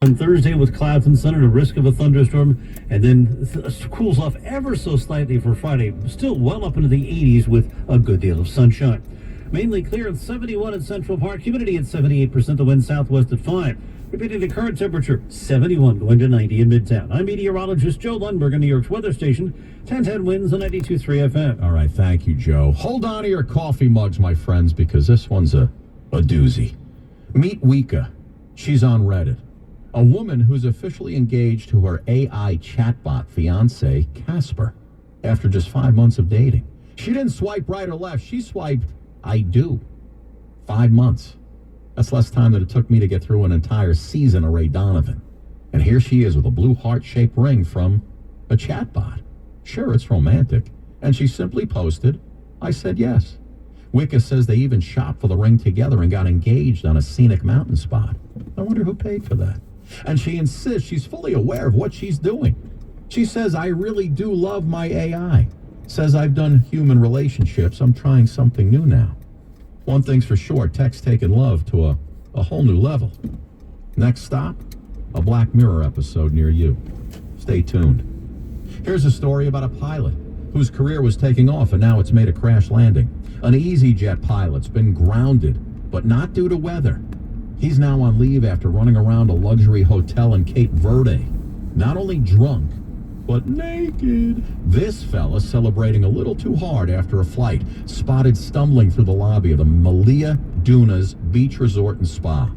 On Thursday with clouds and sun and a risk of a thunderstorm, and then cools off ever so slightly for Friday. Still well up into the 80s with a good deal of sunshine. Mainly clear at 71 at Central Park. Humidity at 78%. The wind southwest at 5. Repeating the current temperature, 71 going to 90 in Midtown. I'm meteorologist Joe Lundberg on New York's weather station. 1010 winds on 92.3 FM. All right, thank you, Joe. Hold on to your coffee mugs, my friends, because this one's a doozy. Meet Wika. She's on Reddit. A woman who's officially engaged to her AI chatbot fiancé, Casper, after just 5 months of dating. She didn't swipe right or left. She swiped, I do. 5 months. That's less time than it took me to get through an entire season of Ray Donovan. And here she is with a blue heart-shaped ring from a chatbot. Sure, it's romantic. And she simply posted, I said yes. Wicca says they even shopped for the ring together and got engaged on a scenic mountain spot. I wonder who paid for that. And she insists she's fully aware of what she's doing. She says, I really do love my AI. Says I've done human relationships. I'm trying something new now. One thing's for sure, tech's taken love to a whole new level. Next stop, a Black Mirror episode near you. Stay tuned. Here's a story about a pilot whose career was taking off and now it's made a crash landing. An EasyJet pilot's been grounded, but not due to weather. He's now on leave after running around a luxury hotel in Cape Verde. Not only drunk, but naked. This fella celebrating a little too hard after a flight, spotted stumbling through the lobby of the Malia Dunas Beach Resort and Spa.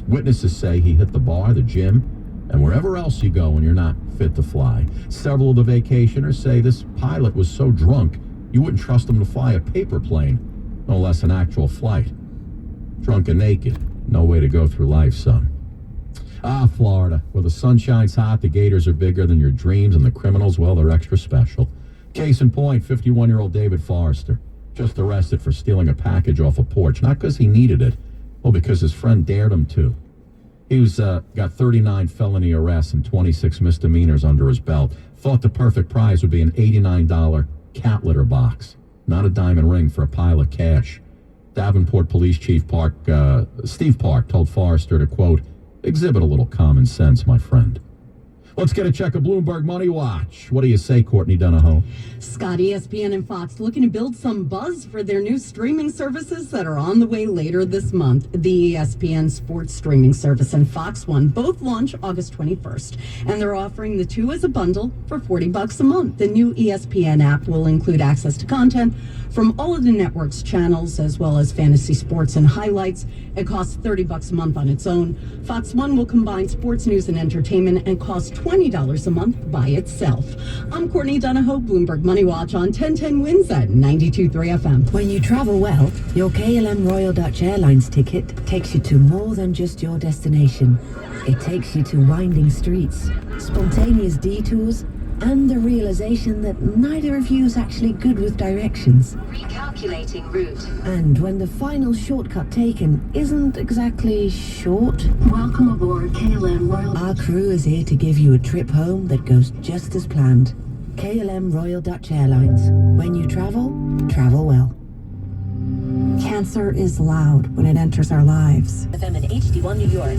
Witnesses say he hit the bar, the gym, and wherever else you go when you're not fit to fly. Several of the vacationers say this pilot was so drunk you wouldn't trust him to fly a paper plane, no less an actual flight. Drunk and naked. No way to go through life, son. Florida, where the sun shines hot, the gators are bigger than your dreams, and the criminals, well, they're extra special. Case in point, 51-year-old David Forrester, just arrested for stealing a package off a porch, not because he needed it, well, because his friend dared him to. He was got 39 felony arrests and 26 misdemeanors under his belt. Thought the perfect prize would be an $89 cat litter box, not a diamond ring for a pile of cash. Davenport Police Chief Steve Park told Forrester to, quote, exhibit a little common sense, my friend. Let's get a check of Bloomberg Money Watch. What do you say, Courtney Donahoe? Scott, ESPN and Fox looking to build some buzz for their new streaming services that are on the way later this month. The ESPN sports streaming service and Fox One both launch August 21st, and they're offering the two as a bundle for $40 a month. The new ESPN app will include access to content from all of the network's channels, as well as fantasy sports and highlights. It costs $30 a month on its own. Fox One will combine sports news and entertainment and cost $20 a month by itself. I'm Courtney Donahoe, Bloomberg Money Watch on 1010 Winds at 92.3 FM. When you travel well, your KLM Royal Dutch Airlines ticket takes you to more than just your destination. It takes you to winding streets, spontaneous detours, and the realization that neither of you is actually good with directions. Recalculating route. And when the final shortcut taken isn't exactly short, Welcome aboard KLM Royal. our crew is here to give you a trip home that goes just as planned. KLM Royal Dutch Airlines. When you travel, travel well. Cancer is loud when it enters our lives. FM in HD1 New York.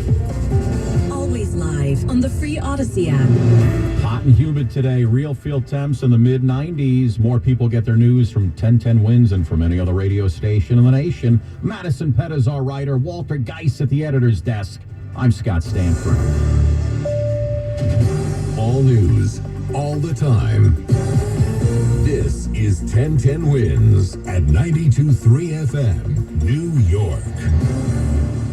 Always live on the free Odyssey app. Hot and humid today. Real field temps in the mid-90s. More people get their news from 1010 Winds than from any other radio station in the nation. Madison Pett is our writer. Walter Geis at the editor's desk. I'm Scott Stanford. All news, all the time. This is 1010 Winds at 92.3 FM, New York.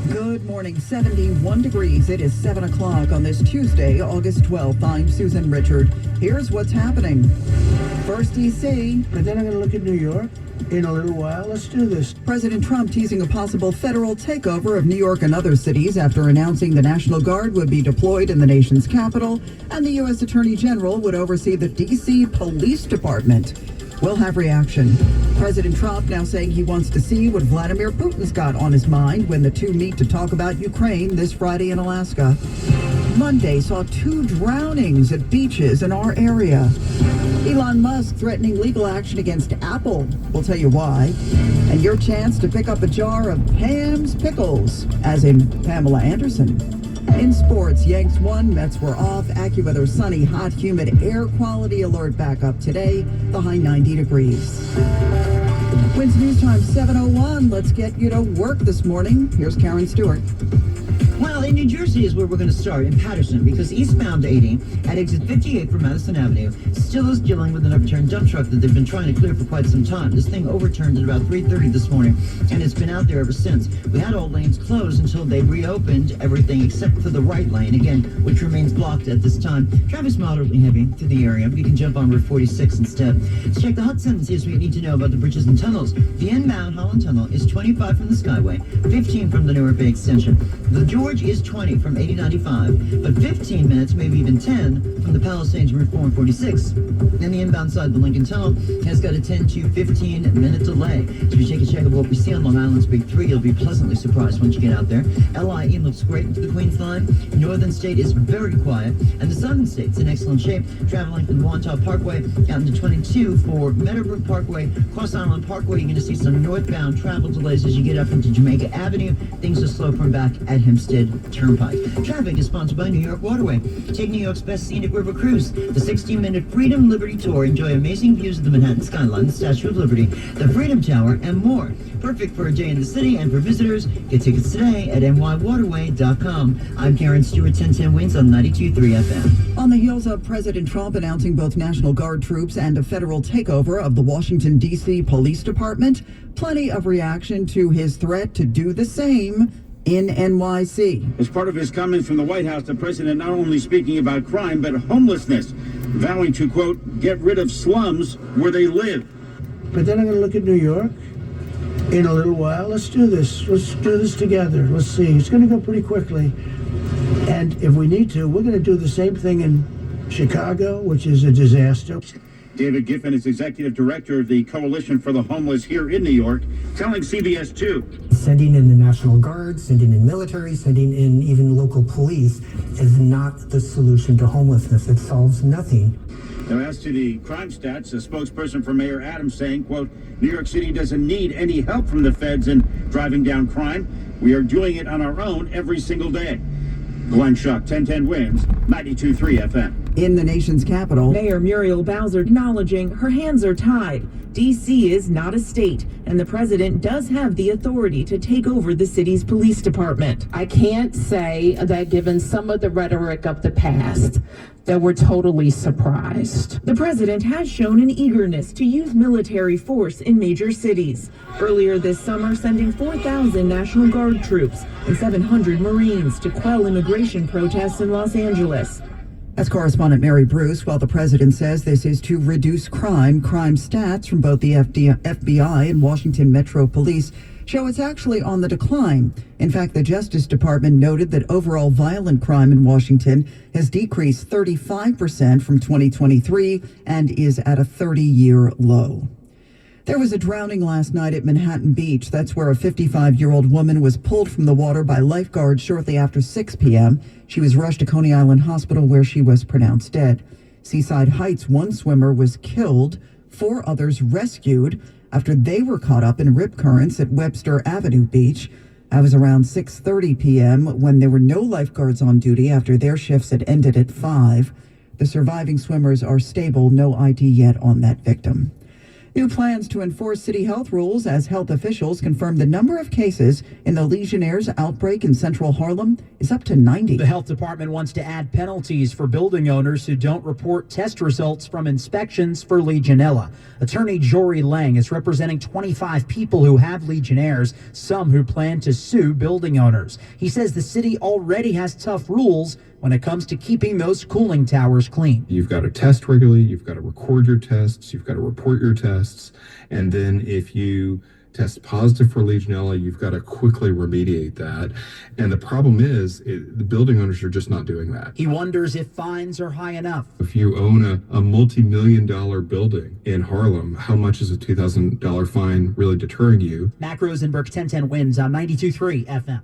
Good morning, 71 degrees. It is 7 o'clock on this Tuesday, August 12th. I'm Susan Richard. Here's what's happening. First, D.C. But then I'm going to look at New York in a little while. Let's do this. President Trump teasing a possible federal takeover of New York and other cities after announcing the National Guard would be deployed in the nation's capital and the U.S. Attorney General would oversee the D.C. Police Department. We'll have reaction. President Trump now saying he wants to see what Vladimir Putin's got on his mind when the two meet to talk about Ukraine this Friday in Alaska. Monday saw 2 drownings at beaches in our area. Elon Musk threatening legal action against Apple. We'll tell you why. And your chance to pick up a jar of Pam's Pickles, as in Pamela Anderson. In sports, Yanks won, Mets were off. AccuWeather sunny, hot, humid air quality alert back up today. The high 90 degrees. Winds News Time 7:01. Let's get you to work this morning. Here's Karen Stewart. Well, in New Jersey is where we're going to start, in Patterson, because eastbound 80 at exit 58 from Madison Avenue still is dealing with an overturned dump truck that they've been trying to clear for quite some time. This thing overturned at about 3:30 this morning, and it's been out there ever since. We had all lanes closed until they reopened everything except for the right lane, again, which remains blocked at this time. Traffic's moderately heavy through the area. You can jump on Route 46 instead. Let's check the hot sentence. Here's what you need to know about the bridges and tunnels. The inbound Holland Tunnel is 25 from the Skyway, 15 from the Newark Bay Extension. The George is 20 from 8095, but 15 minutes, maybe even 10, from the Palisades Route 4 and 46. And the inbound side of the Lincoln Tunnel has got a 10 to 15 minute delay. So if you take a check of what we see on Long Island's Big 3, you'll be pleasantly surprised once you get out there. LIE looks great into the Queens line. Northern State is very quiet, and the Southern State's in excellent shape. Traveling from Wantagh Parkway out into 22 for Meadowbrook Parkway, Cross Island Parkway, you're going to see some northbound travel delays as you get up into Jamaica Avenue. Things are slow from back at Hempstead Turnpike. Traffic is sponsored by New York Waterway. Take New York's best scenic river cruise. The 60-minute Freedom Liberty Tour. Enjoy amazing views of the Manhattan skyline, the Statue of Liberty, the Freedom Tower, and more. Perfect for a day in the city and for visitors. Get tickets today at nywaterway.com. I'm Karen Stewart, 1010 Wins on 92.3 FM. On the heels of President Trump announcing both National Guard troops and a federal takeover of the Washington, D.C. Police Department, plenty of reaction to his threat to do the same in NYC. As part of his comments from the White House, the president not only speaking about crime, but homelessness, vowing to, quote, get rid of slums where they live. But then I'm going to look at New York in a little while. Let's do this. Let's do this together. Let's see. It's going to go pretty quickly. And if we need to, we're going to do the same thing in Chicago, which is a disaster. David Giffen is executive director of the Coalition for the Homeless here in New York, telling CBS 2. Sending in the National Guard, sending in military, sending in even local police is not the solution to homelessness. It solves nothing. Now, as to the crime stats, a spokesperson for Mayor Adams saying, quote, New York City doesn't need any help from the feds in driving down crime. We are doing it on our own every single day. Glenn Schuck, 1010 Wins, 92.3 FM. In the nation's capital, Mayor Muriel Bowser acknowledging her hands are tied. D.C. is not a state, and the president does have the authority to take over the city's police department. I can't say that given some of the rhetoric of the past, that we're totally surprised. The president has shown an eagerness to use military force in major cities. Earlier this summer, sending 4,000 National Guard troops and 700 Marines to quell immigration protests in Los Angeles. As correspondent Mary Bruce, while the president says this is to reduce crime stats from both the FBI and Washington Metro Police show it's actually on the decline. In fact, the Justice Department noted that overall violent crime in Washington has decreased 35% from 2023 and is at a 30-year low. There was a drowning last night at Manhattan Beach. That's where a 55-year-old woman was pulled from the water by lifeguards shortly after 6 p.m. She was rushed to Coney Island Hospital where she was pronounced dead. Seaside Heights, one swimmer was killed, 4 others rescued after they were caught up in rip currents at Webster Avenue Beach. That was around 6:30 p.m. when there were no lifeguards on duty after their shifts had ended at 5. The surviving swimmers are stable, no ID yet on that victim. New plans to enforce city health rules as health officials confirm the number of cases in the Legionnaires' outbreak in central Harlem is up to 90. The health department wants to add penalties for building owners who don't report test results from inspections for Legionella. Attorney Jory Lang is representing 25 people who have Legionnaires, some who plan to sue building owners. He says the city already has tough rules when it comes to keeping those cooling towers clean. You've got to test regularly, you've got to record your tests, you've got to report your tests, and then if you test positive for Legionella, you've got to quickly remediate that. And the problem is, the building owners are just not doing that. He wonders if fines are high enough. If you own a multi-million-dollar building in Harlem, how much is a $2,000 fine really deterring you? Mac Rosenberg, 1010 Wins on 92.3 FM.